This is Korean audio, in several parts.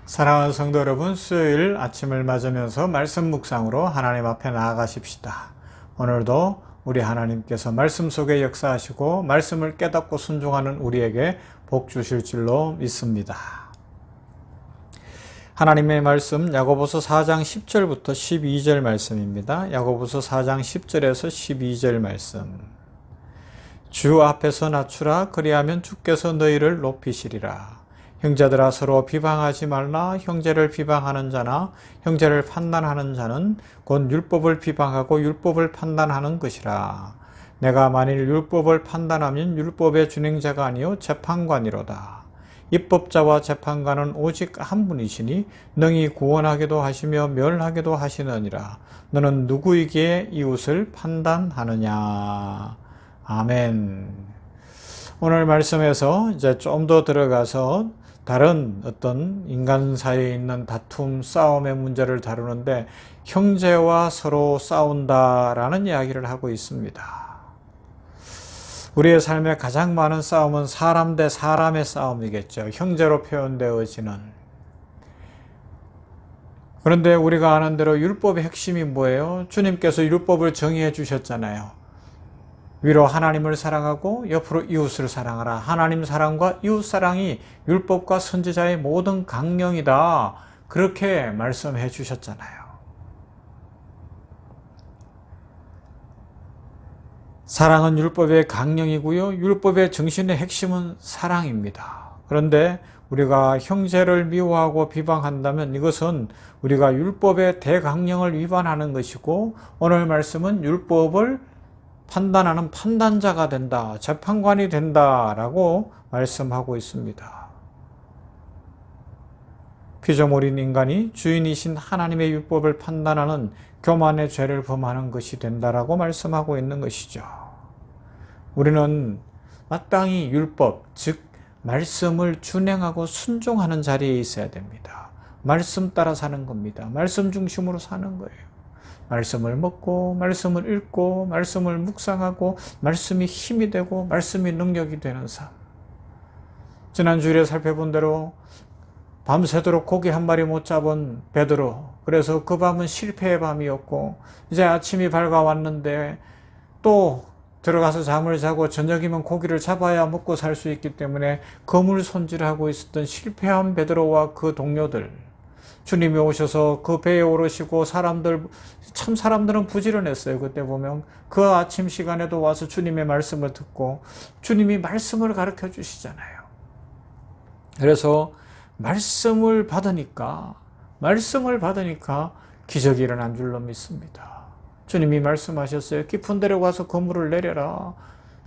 사랑하는 성도 여러분, 수요일 아침을 맞으면서 말씀 묵상으로 하나님 앞에 나아가십시다. 오늘도 우리 하나님께서 말씀 속에 역사하시고 말씀을 깨닫고 순종하는 우리에게 복 주실 줄로 믿습니다. 하나님의 말씀 야고보서 4장 10절부터 12절 말씀입니다. 야고보서 4장 10절에서 12절 말씀. 주 앞에서 낮추라. 그리하면 주께서 너희를 높이시리라. 형제들아, 서로 비방하지 말라. 형제를 비방하는 자나 형제를 판단하는 자는 곧 율법을 비방하고 율법을 판단하는 것이라. 내가 만일 율법을 판단하면 율법의 준행자가 아니요 재판관이로다. 입법자와 재판관은 오직 한 분이시니 능히 구원하기도 하시며 멸하기도 하시느니라. 너는 누구이기에 이웃을 판단하느냐. 아멘. 오늘 말씀에서 이제 좀 더 들어가서 다른 어떤 인간 사이에 있는 다툼, 싸움의 문제를 다루는데 형제와 서로 싸운다라는 이야기를 하고 있습니다. 우리의 삶에 가장 많은 싸움은 사람 대 사람의 싸움이겠죠. 형제로 표현되어지는. 그런데 우리가 아는 대로 율법의 핵심이 뭐예요? 주님께서 율법을 정의해 주셨잖아요. 위로 하나님을 사랑하고 옆으로 이웃을 사랑하라. 하나님 사랑과 이웃 사랑이 율법과 선지자의 모든 강령이다. 그렇게 말씀해 주셨잖아요. 사랑은 율법의 강령이고요. 율법의 정신의 핵심은 사랑입니다. 그런데 우리가 형제를 미워하고 비방한다면 이것은 우리가 율법의 대강령을 위반하는 것이고, 오늘 말씀은 율법을 판단하는 판단자가 된다, 재판관이 된다라고 말씀하고 있습니다. 피조물인 인간이 주인이신 하나님의 율법을 판단하는 교만의 죄를 범하는 것이 된다라고 말씀하고 있는 것이죠. 우리는 마땅히 율법, 즉 말씀을 준행하고 순종하는 자리에 있어야 됩니다. 말씀 따라 사는 겁니다. 말씀 중심으로 사는 거예요. 말씀을 먹고 말씀을 읽고 말씀을 묵상하고 말씀이 힘이 되고 말씀이 능력이 되는 삶. 지난 주일에 살펴본 대로 밤새도록 고기 한 마리 못 잡은 베드로, 그래서 그 밤은 실패의 밤이었고 이제 아침이 밝아왔는데 또 들어가서 잠을 자고 저녁이면 고기를 잡아야 먹고 살 수 있기 때문에 거물 손질하고 있었던 실패한 베드로와 그 동료들, 주님이 오셔서 그 배에 오르시고 사람들은 부지런했어요. 그때 보면 그 아침 시간에도 와서 주님의 말씀을 듣고 주님이 말씀을 가르쳐 주시잖아요. 그래서 말씀을 받으니까 기적이 일어난 줄로 믿습니다. 주님이 말씀하셨어요. 깊은 데로 가서 그물을 내려라.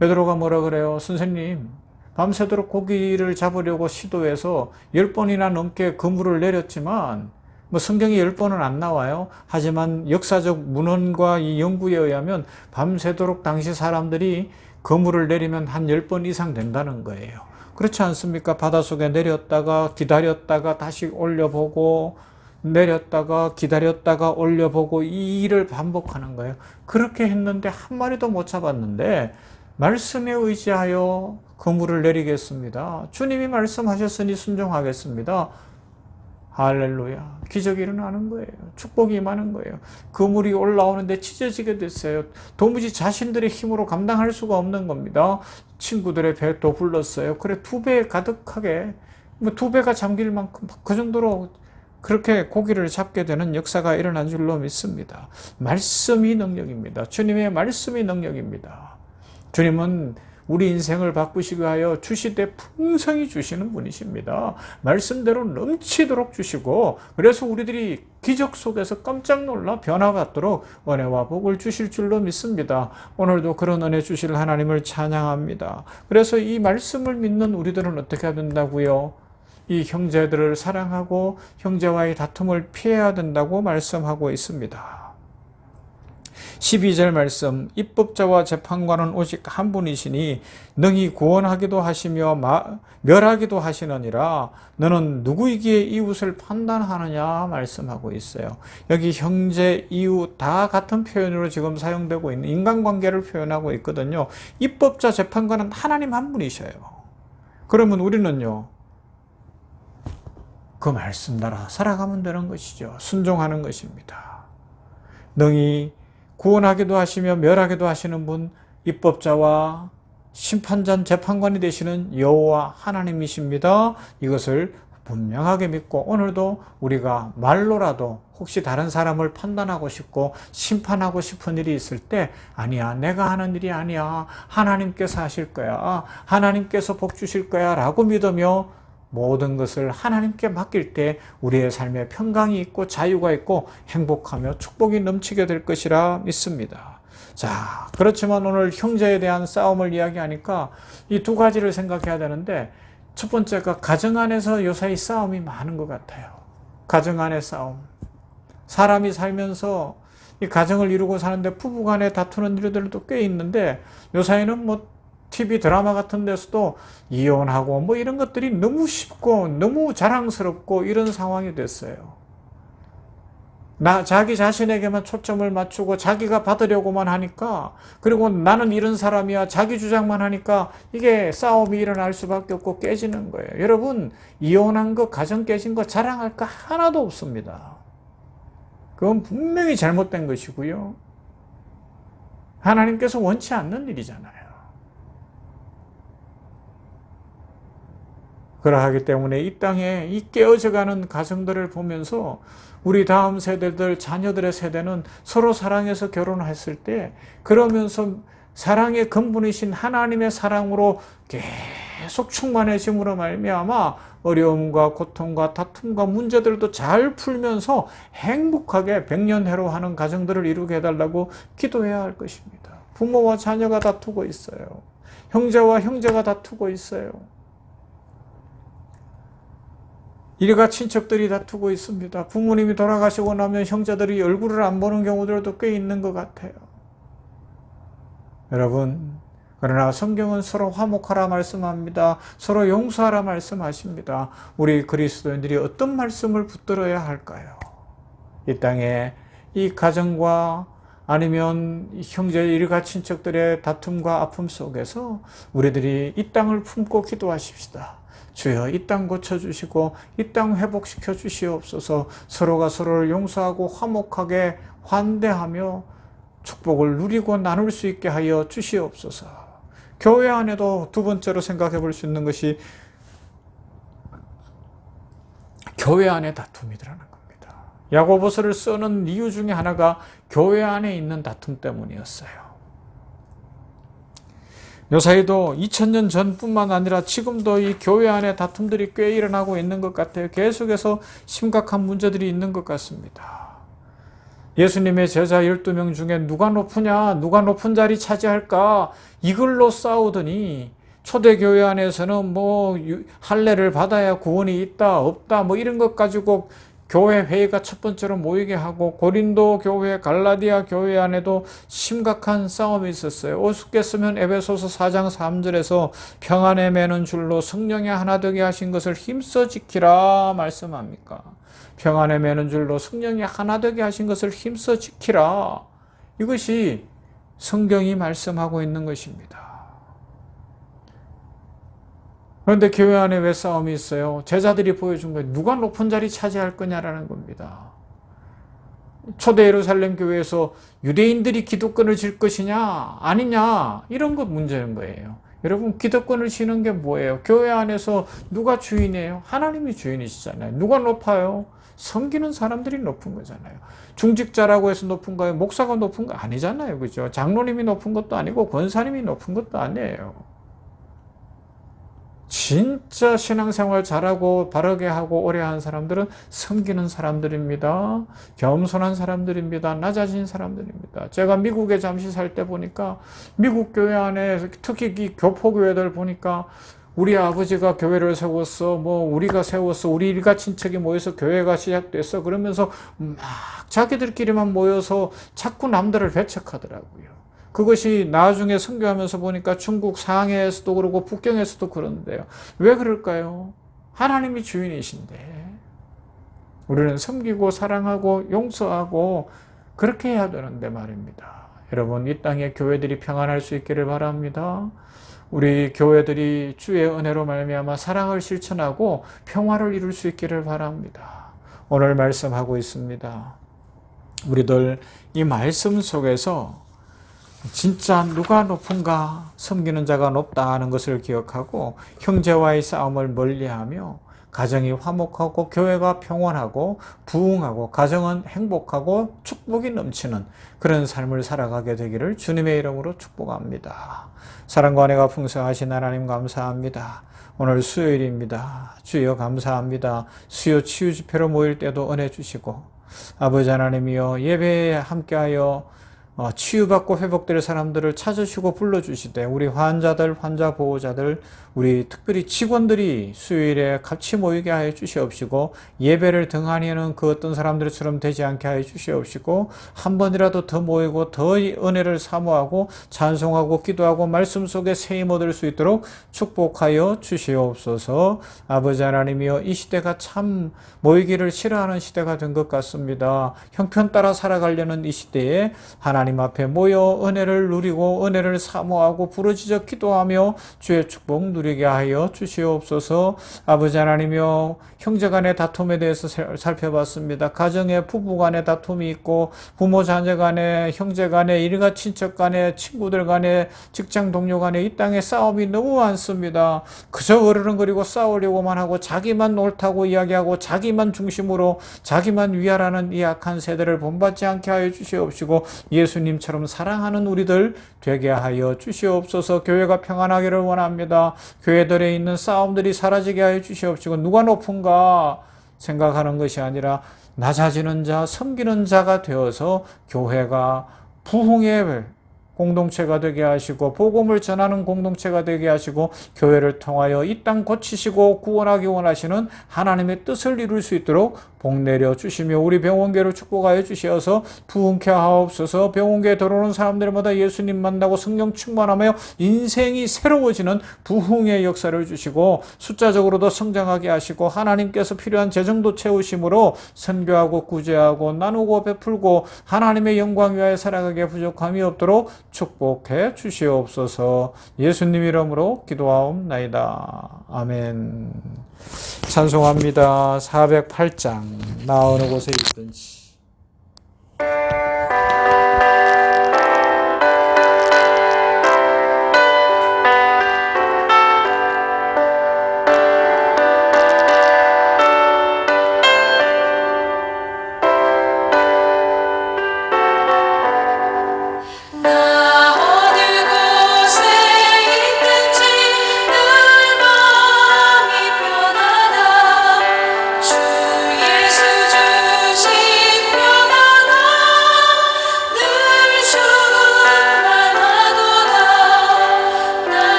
베드로가 뭐라 그래요? 선생님, 밤새도록 고기를 잡으려고 시도해서 10번이나 넘게 그물을 내렸지만 성경에 10번은 안 나와요. 하지만 역사적 문헌과 이 연구에 의하면 밤새도록 당시 사람들이 그물을 내리면 한 10번 이상 된다는 거예요. 그렇지 않습니까? 바닷속에 내렸다가 기다렸다가 다시 올려보고 내렸다가 기다렸다가 올려보고 이 일을 반복하는 거예요. 그렇게 했는데 한 마리도 못 잡았는데 말씀에 의지하여 그물을 내리겠습니다. 주님이 말씀하셨으니 순종하겠습니다. 할렐루야. 기적이 일어나는 거예요. 축복이 임하는 거예요. 그물이 올라오는데 찢어지게 됐어요. 도무지 자신들의 힘으로 감당할 수가 없는 겁니다. 친구들의 배도 불렀어요. 그래, 2배 가득하게, 2배가 잠길 만큼 그 정도로 그렇게 고기를 잡게 되는 역사가 일어난 줄로 믿습니다. 말씀이 능력입니다. 주님의 말씀이 능력입니다. 주님은 우리 인생을 바꾸시기 위하여 주실 때 풍성히 주시는 분이십니다. 말씀대로 넘치도록 주시고, 그래서 우리들이 기적 속에서 깜짝 놀라 변화받도록 은혜와 복을 주실 줄로 믿습니다. 오늘도 그런 은혜 주실 하나님을 찬양합니다. 그래서 이 말씀을 믿는 우리들은 어떻게 해야 된다고요? 이 형제들을 사랑하고 형제와의 다툼을 피해야 된다고 말씀하고 있습니다. 12절 말씀, 입법자와 재판관은 오직 한 분이시니 능히 구원하기도 하시며 멸하기도 하시느니라. 너는 누구이기에 이웃을 판단하느냐 말씀하고 있어요. 여기 형제, 이웃 다 같은 표현으로 지금 사용되고 있는 인간관계를 표현하고 있거든요. 입법자, 재판관은 하나님 한 분이셔요. 그러면 우리는요, 그 말씀 따라 살아가면 되는 것이죠. 순종하는 것입니다. 능히 구원하기도 하시며 멸하기도 하시는 분, 입법자와 심판자, 재판관이 되시는 여호와 하나님이십니다. 이것을 분명하게 믿고 오늘도 우리가 말로라도 혹시 다른 사람을 판단하고 싶고 심판하고 싶은 일이 있을 때 아니야, 내가 하는 일이 아니야, 하나님께서 하실 거야, 하나님께서 복 주실 거야 라고 믿으며 모든 것을 하나님께 맡길 때 우리의 삶에 평강이 있고 자유가 있고 행복하며 축복이 넘치게 될 것이라 믿습니다. 자, 그렇지만 오늘 형제에 대한 싸움을 이야기하니까 이 두 가지를 생각해야 되는데, 첫 번째가 가정 안에서 요새 싸움이 많은 것 같아요. 가정 안의 싸움. 사람이 살면서 이 가정을 이루고 사는데 부부간에 다투는 일들도 꽤 있는데, 요새는 뭐 TV 드라마 같은 데서도 이혼하고 뭐 이런 것들이 너무 쉽고 너무 자랑스럽고 이런 상황이 됐어요. 자기 자신에게만 초점을 맞추고 자기가 받으려고만 하니까, 그리고 나는 이런 사람이야 자기 주장만 하니까 이게 싸움이 일어날 수밖에 없고 깨지는 거예요. 여러분, 이혼한 거, 가정 깨진 거 자랑할 거 하나도 없습니다. 그건 분명히 잘못된 것이고요. 하나님께서 원치 않는 일이잖아요. 그러하기 때문에 이 땅에 이 깨어져가는 가정들을 보면서 우리 다음 세대들, 자녀들의 세대는 서로 사랑해서 결혼했을 때, 그러면서 사랑의 근본이신 하나님의 사랑으로 계속 충만해짐으로 말미암아 어려움과 고통과 다툼과 문제들도 잘 풀면서 행복하게 백년해로하는 가정들을 이루게 해달라고 기도해야 할 것입니다. 부모와 자녀가 다투고 있어요. 형제와 형제가 다투고 있어요. 일가 친척들이 다투고 있습니다. 부모님이 돌아가시고 나면 형제들이 얼굴을 안 보는 경우들도 꽤 있는 것 같아요. 여러분, 그러나 성경은 서로 화목하라 말씀합니다. 서로 용서하라 말씀하십니다. 우리 그리스도인들이 어떤 말씀을 붙들어야 할까요? 이 땅에 이 가정과 아니면 형제 일가 친척들의 다툼과 아픔 속에서 우리들이 이 땅을 품고 기도하십시다. 주여, 이 땅 고쳐주시고 이 땅 회복시켜 주시옵소서. 서로가 서로를 용서하고 화목하게 환대하며 축복을 누리고 나눌 수 있게 하여 주시옵소서. 교회 안에도 두 번째로 생각해 볼 수 있는 것이 교회 안의 다툼이라는 겁니다. 야고보서를 쓰는 이유 중에 하나가 교회 안에 있는 다툼 때문이었어요. 요사이도 2000년 전뿐만 아니라 지금도 이 교회 안에 다툼들이 꽤 일어나고 있는 것 같아요. 계속해서 심각한 문제들이 있는 것 같습니다. 예수님의 제자 12명 중에 누가 높으냐, 누가 높은 자리 차지할까, 이걸로 싸우더니 초대교회 안에서는 뭐 할례를 받아야 구원이 있다 없다 뭐 이런 것 가지고 교회 회의가 첫 번째로 모이게 하고, 고린도 교회, 갈라디아 교회 안에도 심각한 싸움이 있었어요. 우습겠으면 에베소서 4장 3절에서 평안에 매는 줄로 성령이 하나 되게 하신 것을 힘써 지키라 말씀합니까? 평안에 매는 줄로 성령이 하나 되게 하신 것을 힘써 지키라. 이것이 성경이 말씀하고 있는 것입니다. 그런데 교회 안에 왜 싸움이 있어요? 제자들이 보여준 거예요. 누가 높은 자리 차지할 거냐라는 겁니다. 초대 예루살렘 교회에서 유대인들이 기득권을 질 것이냐 아니냐 이런 것 문제인 거예요. 여러분, 기득권을 지는 게 뭐예요? 교회 안에서 누가 주인이에요? 하나님이 주인이시잖아요. 누가 높아요? 섬기는 사람들이 높은 거잖아요. 중직자라고 해서 높은 거예요? 목사가 높은 거 아니잖아요. 그죠? 장로님이 높은 것도 아니고 권사님이 높은 것도 아니에요. 진짜 신앙생활 잘하고 바르게 하고 오래 한 사람들은 섬기는 사람들입니다. 겸손한 사람들입니다. 낮아진 사람들입니다. 제가 미국에 잠시 살 때 보니까 미국 교회 안에 특히 이 교포교회들 보니까 우리 아버지가 교회를 세웠어, 뭐 우리가 세웠어, 우리 일가 친척이 모여서 교회가 시작됐어 그러면서 막 자기들끼리만 모여서 자꾸 남들을 배척하더라고요. 그것이 나중에 선교하면서 보니까 중국 상해에서도 그러고 북경에서도 그런데요. 왜 그럴까요? 하나님이 주인이신데 우리는 섬기고 사랑하고 용서하고 그렇게 해야 되는데 말입니다. 여러분, 이 땅에 교회들이 평안할 수 있기를 바랍니다. 우리 교회들이 주의 은혜로 말미암아 사랑을 실천하고 평화를 이룰 수 있기를 바랍니다. 오늘 말씀하고 있습니다. 우리들 이 말씀 속에서 진짜 누가 높은가? 섬기는 자가 높다 하는 것을 기억하고 형제와의 싸움을 멀리하며 가정이 화목하고 교회가 평온하고 부흥하고 가정은 행복하고 축복이 넘치는 그런 삶을 살아가게 되기를 주님의 이름으로 축복합니다. 사랑과 은혜가 풍성하신 하나님 감사합니다. 오늘 수요일입니다. 주여 감사합니다. 수요 치유 집회로 모일 때도 은혜 주시고 아버지 하나님이여 예배에 함께하여 치유받고 회복될 사람들을 찾으시고 불러주시되 우리 환자들, 환자 보호자들, 우리 특별히 직원들이 수요일에 같이 모이게 하여 주시옵시고 예배를 등한히 하는 그 어떤 사람들처럼 되지 않게 하여 주시옵시고 한 번이라도 더 모이고 더 은혜를 사모하고 찬송하고 기도하고 말씀 속에 세임 얻을 수 있도록 축복하여 주시옵소서. 아버지 하나님이여 이 시대가 참 모이기를 싫어하는 시대가 된 것 같습니다. 형편 따라 살아가려는 이 시대에 하나님 앞에 모여 은혜를 누리고 은혜를 사모하고 부르짖어 기도하며 주의 축복 누리게 하여 주시옵소서. 아버지 하나님이여 형제 간의 다툼에 대해서 살펴봤습니다. 가정에 부부 간의 다툼이 있고 부모 자녀 간에 형제 간에 일가 친척 간에 친구들 간에 직장 동료 간에 이 땅에 싸움이 너무 많습니다. 그저 어르렁거리고 싸우려고만 하고 자기만 옳다고 이야기하고 자기만 중심으로 자기만 위하라는 이 악한 세대를 본받지 않게 하여 주시옵시고 예수님처럼 사랑하는 우리들 되게 하여 주시옵소서. 교회가 평안하기를 원합니다. 교회들에 있는 싸움들이 사라지게 하여 주시옵시고 누가 높은가 생각하는 것이 아니라 낮아지는 자, 섬기는 자가 되어서 교회가 부흥의 공동체가 되게 하시고 복음을 전하는 공동체가 되게 하시고 교회를 통하여 이 땅 고치시고 구원하기 원하시는 하나님의 뜻을 이룰 수 있도록 복 내려 주시며 우리 병원계를 축복하여 주시어서 부흥케 하옵소서. 병원계에 들어오는 사람들마다 예수님 만나고 성령 충만하며 인생이 새로워지는 부흥의 역사를 주시고 숫자적으로도 성장하게 하시고 하나님께서 필요한 재정도 채우심으로 선교하고 구제하고 나누고 베풀고 하나님의 영광 위하여 살아가게 부족함이 없도록 축복해 주시옵소서. 예수님 이름으로 기도하옵나이다. 아멘. 찬송합니다. 408장 나 어느 곳에 있든지